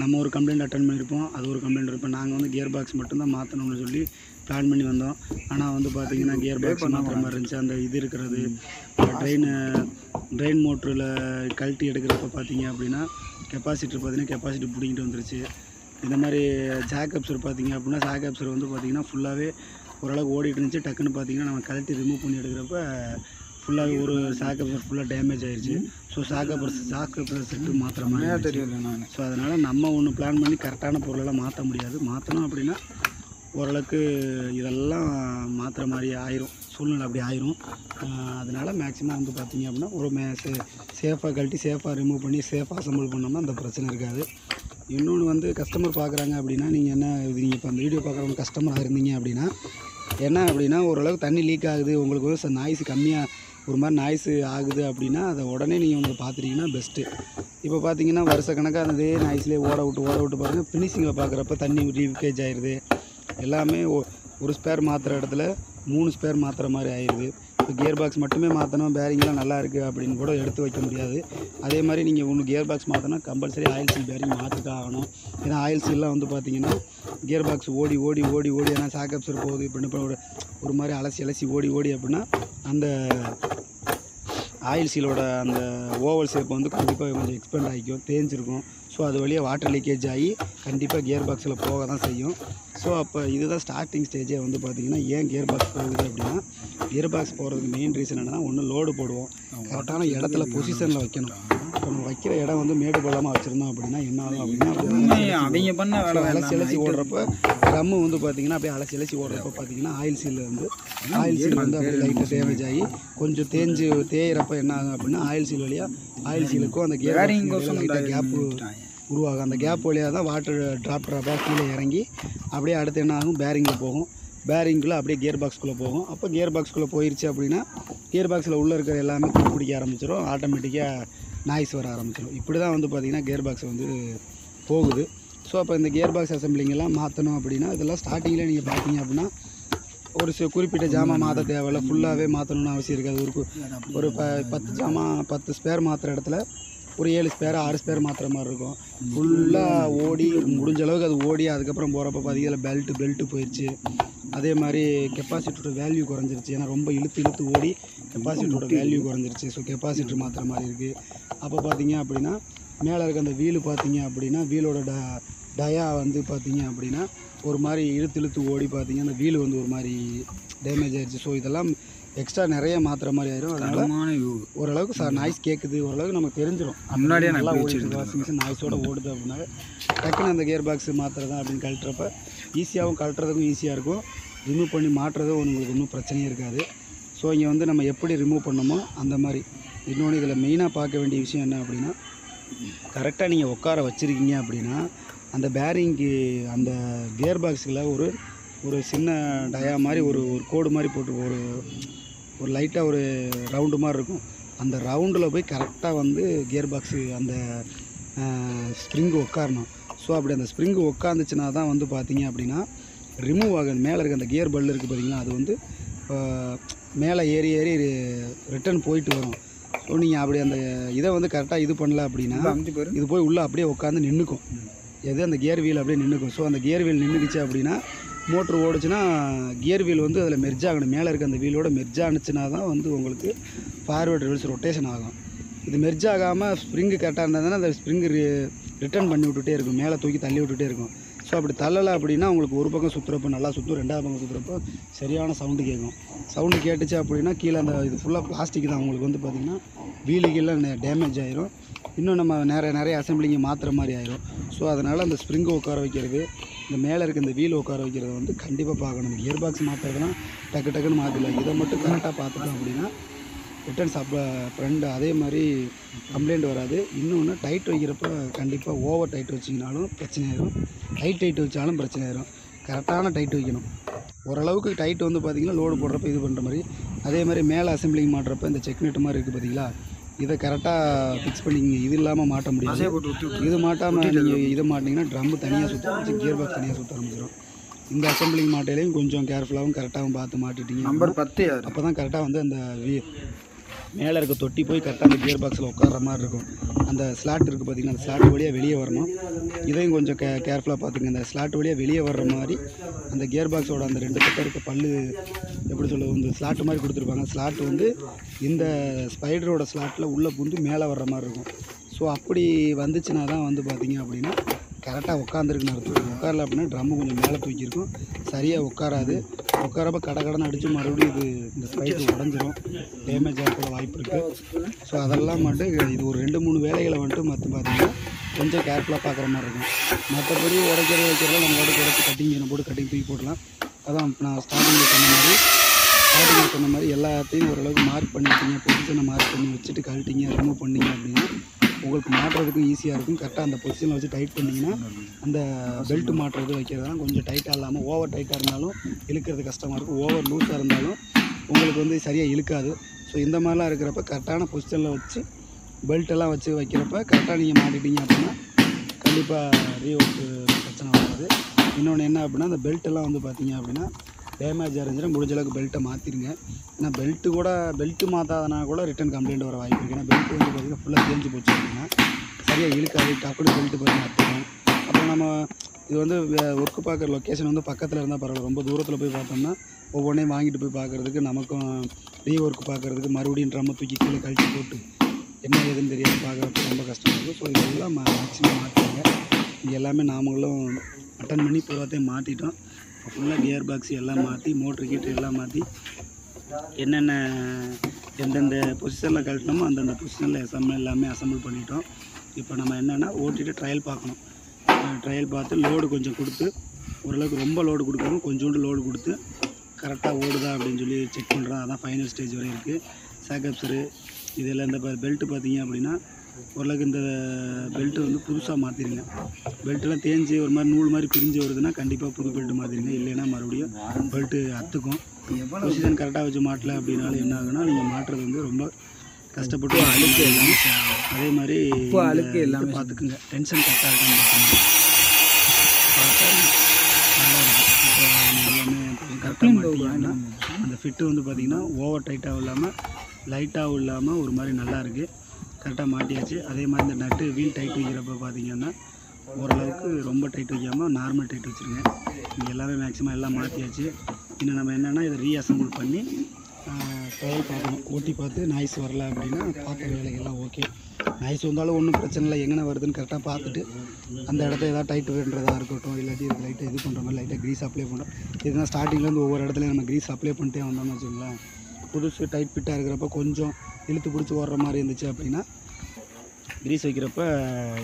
நம்ம ஒரு கம்ப்ளைண்ட் அட்டன் பண்ணியிருப்போம், அது ஒரு கம்ப்ளைண்ட் இருப்போம். நாங்கள் வந்து கியர் பாக்ஸ் மட்டும்தான் மாற்றணும்னு சொல்லி பிளான் பண்ணி வந்தோம். ஆனால் வந்து பார்த்திங்கன்னா கியர் பாக்ஸ் மாற்றுற மாதிரி இருந்துச்சு. அந்த இது இருக்கிறது ட்ரெயின் மோட்டரில் கழட்டி எடுக்கிறப்ப பார்த்தீங்க அப்படின்னா கெப்பாசிட்டர் பிடிங்கிட்டு வந்துருச்சு. இந்த மாதிரி ஜாக்கப்ஸர் பார்த்தீங்க அப்படின்னா ஜாக்கப்ஸர் வந்து பார்த்திங்கன்னா ஃபுல்லாகவே ஓரளவுக்கு ஓடிட்டு இருந்துச்சு. டக்குன்னு பார்த்தீங்கன்னா நம்ம கழட்டி ரிமூவ் பண்ணி எடுக்கிறப்ப ஃபுல்லாகவே ஒரு ஜாக்கப்ஸர் ஃபுல்லாக டேமேஜ் ஆயிடுச்சு. ஸோ ஜாக்கப்ஸர் செட்டு மாற்றுற மாதிரி தெரியல நான். ஸோ அதனால் நம்ம ஒன்று பிளான் பண்ணி கரெக்டான பொருளெல்லாம் மாற்ற முடியாது. மாற்றணும் அப்படின்னா ஓரளவுக்கு இதெல்லாம் மாற்றுற மாதிரி ஆயிரும், சூழ்நிலை அப்படி ஆயிரும். அதனால் மேக்ஸிமம் வந்து பார்த்திங்க அப்படின்னா ஒரு சேஃபாக கழட்டி சேஃபாக ரிமூவ் பண்ணி சேஃபாக அசம்பிள் பண்ணோம்னா அந்த பிரச்சனை இருக்காது. இன்னொன்று வந்து கஸ்டமர் பார்க்குறாங்க அப்படின்னா நீங்கள் என்ன இது, நீங்கள் இப்போ அந்த வீடியோ பார்க்குறவங்க கஸ்டமராக இருந்தீங்க அப்படின்னா என்ன அப்படின்னா ஓரளவுக்கு தண்ணி லீக் ஆகுது, உங்களுக்கு வந்து நாய்ஸ் கம்மியாக ஒரு மாதிரி நாய்ஸு ஆகுது அப்படின்னா அதை உடனே நீங்கள் வந்து பார்த்துட்டிங்கன்னா பெஸ்ட்டு. இப்போ பார்த்தீங்கன்னா வருஷ கணக்காக அதே நாய்ஸ்லேயே ஓட விட்டு பாருங்கள். ஃபினிஷிங்கில் பார்க்குறப்ப தண்ணி லீக்கேஜ் ஆயிடுது. எல்லாமே ஒரு ஸ்பேர் மாற்றுற இடத்துல 3 ஸ்பேர் மாற்றுற மாதிரி ஆயிடுது. இப்போ கியர் பாக்ஸ் மட்டுமே மாற்றணும், பேரிங்லாம் நல்லா இருக்குது அப்படின்னு கூட எடுத்து வைக்க முடியாது. அதே மாதிரி நீங்கள் ஒன்று கியர் பாக்ஸ் மாற்றினா கம்பல்சரி ஆயில் சீல் பேரிங் மாற்றிதான் ஆகணும். ஏன்னா ஆயில் சீல்லாம் வந்து பார்த்திங்கன்னா கியர் பாக்ஸ் ஓடி ஏன்னா சாக்கப்ஸர் போகுது இப்படின்னு ஒரு மாதிரி அலசி ஓடி அப்படின்னா அந்த ஆயில் சீலோட அந்த ஓவல் ஷேப் வந்து கண்டிப்பாக கொஞ்சம் எக்ஸ்பெண்ட் ஆகிக்கும், தேஞ்சிருக்கும். ஸோ அது வழியாக வாட்டர் லீக்கேஜ் ஆகி கண்டிப்பாக கியர் பாக்ஸில் போக தான் செய்யும். ஸோ அப்போ இதுதான் ஸ்டார்டிங் ஸ்டேஜே வந்து பார்த்திங்கன்னா ஏன் கியர் பாக்ஸ் போகுது அப்படின்னா கியர் பாக்ஸ் போகிறதுக்கு மெயின் ரீசன் என்னென்னா ஒன்று லோடு போடுவோம், கரெக்டான இடத்துல பொசிஷனில் வைக்கணும். இப்போ நம்ம வைக்கிற இடம் வந்து மேடு பள்ளமாக வச்சுருந்தோம் அப்படின்னா என்ன ஆகும் அப்படின்னா அவங்க பண்ண அலசி ஓடுறப்ப ட்ரம்மு வந்து பார்த்திங்கன்னா அப்படியே அலசி ஓடுறப்ப பார்த்திங்கன்னா ஆயில் சீல் வந்து அப்படியே லைட்டாக டேமேஜ் ஆகி கொஞ்சம் தேயிறப்ப என்ன ஆகும் அப்படின்னா ஆயில் சீல் வழியாக ஆயில் சீலுக்கும் அந்த லைட்டாக கேப்பு உருவாகும். அந்த கேப் வழியாக தான் வாட்டர் ட்ராப்பாக கீழே இறங்கி அப்படியே அடுத்து என்ன ஆகும் பேரிங்கில் போகும். பேரிங்கில் அப்படியே கியர் பாக்ஸ்குள்ளே போகும். அப்போ கியர் பாக்ஸ்குள்ளே போயிடுச்சு அப்படின்னா கியர் பாக்ஸில் உள்ளே இருக்கிற எல்லாமே பிடிக்க ஆரம்பிச்சிடும், ஆட்டோமேட்டிக்காக நாய்ஸ் வர ஆரம்பிச்சிடும். இப்படி தான் வந்து பார்த்திங்கன்னா கியர் பாக்ஸ் வந்து போகுது. ஸோ அப்போ இந்த கியர் பாக்ஸ் அசம்பிளிங்கெல்லாம் மாற்றணும் அப்படின்னா இதெல்லாம் ஸ்டார்டிங்கில் நீங்கள் பார்த்தீங்க அப்படின்னா ஒரு குறிப்பிட்ட ஜாமான் மாற்ற தேவையில்ல, ஃபுல்லாகவே மாற்றணும்னு அவசியம் இருக்காது. ஒரு 10 ஸ்பேர் மாற்றுற இடத்துல ஒரு 7 ஸ்பேர் 6 ஸ்பேர் மாற்றுற மாதிரி இருக்கும். ஃபுல்லாக ஓடி முடிஞ்ச அளவுக்கு அது ஓடி அதுக்கப்புறம் போகிறப்ப பார்த்தீங்கன்னா பெல்ட்டு போயிடுச்சு. அதே மாதிரி கெப்பாசிட்டரோட வேல்யூ குறைஞ்சிருச்சு. ஏன்னா ரொம்ப இழுத்து ஓடி கெப்பாசிட்டரோட வேல்யூ குறைஞ்சிருச்சு. ஸோ கெப்பாசிட்டர் மாற்றுற மாதிரி இருக்குது. அப்போ பார்த்தீங்க அப்படின்னா மேலே இருக்க அந்த வீலு பார்த்தீங்க அப்படின்னா வீலோட டயா வந்து பார்த்தீங்க அப்படின்னா ஒரு மாதிரி இழுத்து ஓடி பார்த்தீங்க அந்த வீலு வந்து ஒரு மாதிரி டேமேஜ் ஆகிடுச்சு. ஸோ இதெல்லாம் எக்ஸ்ட்ரா நிறைய மாற்றுற மாதிரி ஆயிரும். அதனால் ஓரளவுக்கு நாய்ஸ் கேட்குது, ஓரளவுக்கு நமக்கு தெரிஞ்சிடும். முன்னாடியே நல்லா ஓடிட்டு வாஷிங் மிஷின் நாய்ஸோடு ஓடுது அப்படின்னா டக்குன்னு அந்த கியர் பாக்ஸ் மாற்றுறதா அப்படின்னு கழட்டுறப்ப ஈஸியாகவும் கழட்டுறதுக்கும் ஈஸியாக இருக்கும், ரிமூவ் பண்ணி மாட்டுறதும் உங்களுக்கு ஒன்றும் பிரச்சனையே இருக்காது. ஸோ இங்கே வந்து நம்ம எப்படி ரிமூவ் பண்ணணுமோ அந்த மாதிரி. இன்னொன்று இதில் மெயினாக பார்க்க வேண்டிய விஷயம் என்ன அப்படின்னா கரெக்டாக நீங்கள் உட்கார வச்சுருக்கீங்க அப்படின்னா அந்த பேரிங்கு அந்த கியர் பாக்ஸில் ஒரு சின்ன டயா மாதிரி ஒரு கோடு மாதிரி போட்டு ஒரு லைட்டாக ஒரு ரவுண்டு மாதிரி இருக்கும். அந்த ரவுண்டில் போய் கரெக்டாக வந்து கியர் பாக்ஸு அந்த ஸ்ப்ரிங்கு உட்காரணும். ஸோ அப்படி அந்த ஸ்ப்ரிங்கு உட்காந்துச்சுன்னா தான் வந்து பார்த்திங்க அப்படின்னா ரிமூவ் ஆகுது. மேலே இருக்க அந்த கியர் பல் இருக்குது பார்த்திங்கன்னா அது வந்து மேலே ஏறி ரிட்டன் போயிட்டு வரும். ஸோ நீங்கள் அப்படி அந்த இதை வந்து கரெக்டாக இது பண்ணல அப்படின்னா இது போய் உள்ளே அப்படியே உட்காந்து நின்றுக்கும். எது அந்த கியர் வீல் அப்படியே நின்றுக்கும். ஸோ அந்த கியர் வீல் நின்றுக்குச்சு அப்படின்னா மோட்ரு ஓடுச்சுன்னா கியர் வீல் வந்து அதில் மெர்ஜ் ஆகணும். மேலே இருக்க அந்த வீலோட மெர்ஜ் ஆனுச்சுன்னா தான் வந்து உங்களுக்கு ஃபார்வேர்டு ரிவர்ஸ் ரொட்டேஷன் ஆகும். இது மெர்ஜ் ஆகாமல் ஸ்ப்ரிங்கு கரெக்டாக இருந்ததுன்னா அந்த ஸ்ப்ரிங்கு ரிட்டர்ன் பண்ணி விட்டுட்டே இருக்கும், மேலே தூக்கி தள்ளி விட்டுட்டே இருக்கும். ஸோ அப்படி தள்ளலை அப்படின்னா உங்களுக்கு ஒரு பக்கம் சுற்றுறப்போ நல்லா சுற்றும், ரெண்டாவது பக்கம் சுற்றுறப்போ சரியான சவுண்டு கேட்கும். சவுண்டு கேட்டுச்சு அப்படின்னா கீழே அந்த இது ஃபுல்லாக பிளாஸ்டிக் தான், உங்களுக்கு வந்து பார்த்திங்கன்னா வீலுக்கெல்லாம் டேமேஜ் ஆயிரும். இன்னும் நம்ம நிறைய அசம்பிளிங்கை மாற்றுற மாதிரி ஆயிரும். ஸோ அதனால் அந்த ஸ்ப்ரிங்கை உட்கார வைக்கிறது, இந்த மேலே இருக்க இந்த வீல் உட்கார வைக்கிறது வந்து கண்டிப்பாக பார்க்கணும். இந்த கியர் பாக்ஸ் மாற்றுறதுலாம் டக்குன்னு மாற்றிடலாம். இதை மட்டும் கரெக்டாக பார்த்துட்டோம் அப்படின்னா ரிட்டர்ன் ஃப்ரெண்டு அதே மாதிரி கம்ப்ளைண்ட் வராது. இன்னொன்று டைட் வைக்கிறப்ப கண்டிப்பாக ஓவர் டைட் வச்சிங்கனாலும் பிரச்சனை ஆயிரும், டைட் வச்சாலும் பிரச்சனை ஆயிரும். கரெக்டான டைட் வைக்கணும். ஓரளவுக்கு டைட் வந்து பார்த்திங்கன்னா லோடு போடுறப்ப இது பண்ணுற மாதிரி, அதே மாதிரி மேலே அசம்பிளிங் மாட்டுறப்ப இந்த செக் நெட் மாதிரி இருக்குது பார்த்தீங்களா, இதை கரெக்டாக ஃபிக்ஸ் பண்ணிங்க. இது இல்லாமல் மாட்ட முடியாது. இது மாட்டாமல் நீங்கள் இதை மாட்டிங்கன்னா ட்ரம்மு தனியாக சுற்ற ஆரம்பிச்சு, கியர் பாக்ஸ் தனியாக சுற்ற ஆரம்பிச்சிடும். இந்த அசம்பிளிங் மாட்டையிலையும் கொஞ்சம் கேர்ஃபுல்லாகவும் கரெக்டாகவும் பார்த்து மாட்டிட்டீங்க. நம்பர் 10 அப்போ தான் கரெக்டாக வந்து அந்த மேலே இருக்க தொட்டி போய் கரெக்டாக அந்த கியர் பாக்ஸில் உட்கார்ற மாதிரி இருக்கும். அந்த ஸ்லாட் இருக்குது பார்த்திங்கன்னா, அந்த ஸ்லாட் வழியாக வெளியே வரணும். இதையும் கொஞ்சம் கேர்ஃபுல்லாக பார்த்துங்க. அந்த ஸ்லாட் வழியாக வெளியே வர்ற மாதிரி அந்த கியர் பாக்ஸோட அந்த 2 பக்கம் இருக்க பல்லு எப்படி சொல்லுவது, இந்த ஸ்லாட்டு மாதிரி கொடுத்துருப்பாங்க. ஸ்லாட் வந்து இந்த ஸ்பைடரோட ஸ்லாட்டில் உள்ளே புந்து மேலே வர்ற மாதிரி இருக்கும். ஸோ அப்படி வந்துச்சுன்னா தான் வந்து பார்த்திங்க அப்படின்னா கரெக்டாக உட்காந்துருக்குன்னு அர்த்தம். உட்காரல அப்படின்னா ட்ரம்மு கொஞ்சம் மேலே தூக்கியிருக்கும், சரியாக உட்காராது. உட்காரப்ப கடை அடித்து மறுபடியும் இது இந்த ஸ்பைடர் உடஞ்சிரும், டேமேஜ் ஆகிறதுக்கு வாய்ப்பு இருக்குது. ஸோ அதெல்லாம் மட்டும் இது ஒரு 2-3 வேலைகளை வந்துட்டு மற்ற பார்த்திங்கன்னா கொஞ்சம் கேர்ஃபுல்லாக பார்க்குற மாதிரி இருக்கும். மற்றபடி வைக்கிறதெல்லாம் நம்மளோட உடச்சி கட்டிங் போட்டு கட்டிங் தூக்கி போடலாம். அதான் நான் ஸ்டார்டிங்கில் சொன்ன மாதிரி எல்லாத்தையும் ஓரளவுக்கு மார்க் பண்ணிட்டீங்க, பொசிஷனை மார்க் பண்ணி வச்சுட்டு கழட்டிங்க, ரிமூவ் பண்ணிங்க அப்படின்னா உங்களுக்கு மாட்டுறதுக்கும் ஈஸியாக இருக்கும். கரெக்டாக அந்த பொசிஷனில் வச்சு டைட் பண்ணிங்கன்னா அந்த பெல்ட் மாட்டுறது வைக்கிறதுலாம் கொஞ்சம் டைட்டாக இல்லாமல், ஓவர் டைட்டாக இருந்தாலும் இழுக்கிறது கஷ்டமாக இருக்கும், ஓவர் லூஸாக இருந்தாலும் உங்களுக்கு வந்து சரியாக இழுக்காது. ஸோ இந்த மாதிரிலாம் இருக்கிறப்ப கரெக்டான பொசிஷனில் வச்சு பெல்ட்டெல்லாம் வச்சு வைக்கிறப்ப கரெக்டாக நீங்கள் மாட்டிட்டீங்க அப்படின்னா கண்டிப்பாக ரீஒர்க்கு பிரச்சனை வராது. இன்னொன்று என்ன அப்படின்னா, அந்த பெல்ட்டெல்லாம் வந்து பார்த்திங்க அப்படின்னா டேமேஜ் இருந்துச்சுன்னா முடிஞ்ச அளவுக்கு பெல்ட்டை மாற்றிடுங்க. ஏன்னா பெல்ட்டு மாற்றாதனா கூட ரிட்டன் கம்ப்ளைண்ட் வர வாய்ப்பு இருக்குது. ஏன்னா பெல்ட்டு வந்து பார்த்திங்கன்னா ஃபுல்லாக தேஞ்சு போச்சு அப்படின்னா சரியாக இழுக்காது, டக்குனு பெல்ட்டு பார்த்து மாற்றிடும். அப்புறம் நம்ம இது வந்து ஒர்க்கு பார்க்குற லொக்கேஷன் வந்து பக்கத்தில் இருந்தால் பரவாயில்ல, ரொம்ப தூரத்தில் போய் பார்த்தோம்னா ஒவ்வொன்றையும் வாங்கிட்டு போய் பார்க்குறதுக்கு நமக்கும் ரீஒர்க் பார்க்குறதுக்கு மறுபடியும் ட்ரம்மை தூக்கி கீழே கழிச்சு போட்டு என்ன ஏதுன்னு தெரியாது பார்க்குறப்ப ரொம்ப கஷ்டமாக இருக்கும். ஸோ இதெல்லாம் மேக்ஸிமம் மாற்றிடுங்க. இது எல்லாமே நாமளும் அட்டன் பண்ணி பூராத்தையும் மாற்றிட்டோம். ஃபுல்லாக கியர் பாக்ஸ் எல்லாம் மாற்றி, மோட்ரு கீட்ரு எல்லாம் மாற்றி, என்னென்ன எந்தெந்த பொசிஷனில் கழட்டணுமோ அந்தந்த பொசிஷனில் எல்லாமே அசம்பிள் பண்ணிட்டோம். இப்போ நம்ம என்னென்னா ஓட்டிட்டு ட்ரையல் பார்க்கணும். ட்ரையல் பார்த்து லோடு கொஞ்சம் கொடுத்து, ஓரளவுக்கு ரொம்ப லோடு கொடுக்கணும், கொஞ்சோண்டு லோடு கொடுத்து கரெக்டாக ஓடுதா அப்படின்னு சொல்லி செக் பண்ணுறோம். அதான் ஃபைனல் ஸ்டேஜ் வரை இருக்குது. சேக்கப்ஸரு இதெல்லாம் இந்த பெல்ட்டு பார்த்திங்க அப்படின்னா ஓரளவுக்கு இந்த பெல்ட்டு வந்து புதுசாக மாற்றிடுங்க. பெல்ட்டெல்லாம் தேஞ்சு ஒரு மாதிரி நூல் மாதிரி பிரிஞ்சு வருதுன்னா கண்டிப்பாக புது பெல்ட்டு மாற்றிடுங்க. இல்லைன்னா மறுபடியும் பெல்ட்டு அத்துக்கும். பொசிஷன் கரெக்டாக வச்சு மாட்டல அப்படின்னாலும் என்ன ஆகுன்னா நீங்கள் மாட்டுறது வந்து ரொம்ப கஷ்டப்பட்டு அழுக்கு எல்லாமே, அதே மாதிரி அழுக்கு எல்லாமே பார்த்துக்குங்க. டென்ஷன் கரெக்டாக இருக்கான்னு பார்த்துங்க. நல்லா இருக்கும். இப்போ எல்லாமே கரெக்டாக மாட்டிங்கன்னா அந்த ஃபிட்டு வந்து பார்த்திங்கன்னா ஓவர் டைட்டாகவும் இல்லாமல் லைட்டாகவும் இல்லாமல் ஒரு மாதிரி நல்லா இருக்குது. கரெக்டாக மாட்டியாச்சு. அதே மாதிரி இந்த நட்டு வீல் டைட் வைக்கிறப்ப பார்த்திங்கன்னா ஓரளவுக்கு ரொம்ப டைட் வைக்காமல் நார்மல் டைட் வச்சுருங்க. இங்கே எல்லாமே மேக்ஸிமம் எல்லாம் மாற்றியாச்சு. இன்னும் நம்ம என்னென்னா இதை ரீஅசம்பிள் பண்ணி ட்ரையல் பார்க்கணும். ஓட்டி பார்த்து நாய்ஸ் வரல அப்படின்னா பார்க்குற வேலைகள்லாம் ஓகே. நாய்ஸ் வந்தாலும் ஒன்றும் பிரச்சனை இல்லை, எங்கே வருதுன்னு கரெக்டாக பார்த்துட்டு அந்த இடத்த எதாவது டைட் பண்ணுறதா இருக்கட்டும், இல்லாட்டி இது லைட்டாக இது பண்ணுற மாதிரி லைட்டாக க்ரீஸ் அப்ளை பண்ணுறோம். இதுதான் ஸ்டார்டிங்லேருந்து ஒவ்வொரு இடத்துலையும் நம்ம க்ரீஸ் அப்ளை பண்ணிட்டே வந்தோம்னு வச்சுக்கோங்களேன். புதுசு டைட் ஃபிட்டாக இருக்கிறப்ப கொஞ்சம் இழுத்து பிடிச்சி ஓடுற மாதிரி இருந்துச்சு அப்படின்னா க்ரீஸ் வைக்கிறப்ப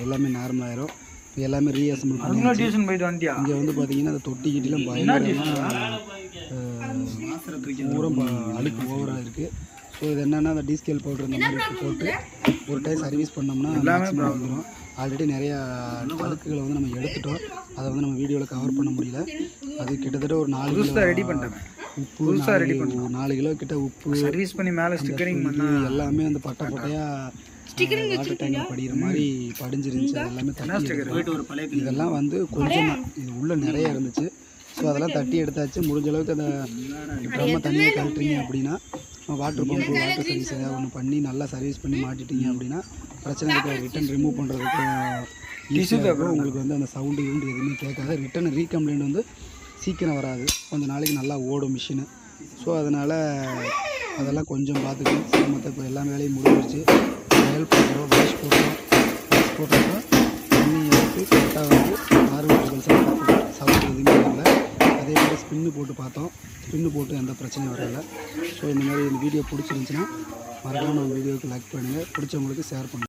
எல்லாமே நார்மல் ஆயிரும். எல்லாமே ரீஅசம்பிள் பண்ணி இங்கே வந்து பார்த்தீங்கன்னா அந்த தொட்டி கிட்டிலாம் பயங்கரமாக பூரம் அழுக்கு ஓவராக இருக்குது. ஸோ இது என்னென்னா அந்த டீஸ்கேல் பவுடர் இந்த மாதிரி போட்டு ஒரு டைம் சர்வீஸ் பண்ணோம்னா மேக்ஸிமம் வந்துடும். ஆல்ரெடி நிறையா அழுக்குகளை வந்து நம்ம எடுத்துட்டோம், அதை வந்து நம்ம வீடியோவில் கவர் பண்ண முடியல. அது கிட்டத்தட்ட ஒரு 4 கிலோ ரெடி பண்ணிட்டேன் உப்பு, 4 கிலோ கிட்ட உப்பு சர்வீஸ் பண்ணி மேலே ஸ்டிக்கரிங் பண்ணி எல்லாமே அந்த பட்டையாக வாட்டர் டேங்க் படிக்கிற மாதிரி படிஞ்சிருந்துச்சு. எல்லாமே தட்டி இதெல்லாம் வந்து கொஞ்சம் இது உள்ளே நிறைய இருந்துச்சு. ஸோ அதெல்லாம் தட்டி எடுத்தாச்சு. முடிஞ்ச அளவுக்கு அந்த ட்ரம்மை தண்ணியை கழட்டுறீங்க அப்படின்னா வாட்டர் பம்பு வாட்டர் சர்வீஸ் ஏதாவது ஒன்று பண்ணி நல்லா சர்வீஸ் பண்ணி மாட்டிட்டீங்க அப்படின்னா பிரச்சனை இருக்காது. ரிட்டன் ரிமூவ் பண்ணுறதுக்கு ஈஸியாக இருக்கும். உங்களுக்கு வந்து அந்த சவுண்டு எதுவுமே கேட்காது. ரிட்டன் ரீகம்ப்ளைண்ட் வந்து சீக்கிரம் வராது, கொஞ்சம் நாளைக்கு நல்லா ஓடும் மிஷினு. ஸோ அதனால் அதெல்லாம் கொஞ்சம் பார்த்துக்கணும். மற்ற இப்போ எல்லா வேலையும் முடிஞ்சிருச்சு. ட்ரையல் போடுறோம், வாஷ் போடுறோம். தண்ணி எடுத்து கரெக்டாக வந்து 6 மீட்டர் எந்த பிரச்சனையும் வரல. ஸோ இந்த மாதிரி இந்த வீடியோ பிடிச்சிருந்துச்சின்னா மறக்காம நம்ம வீடியோவுக்கு லைக் பண்ணுங்கள், பிடிச்சவங்களுக்கு ஷேர் பண்ணுங்கள்.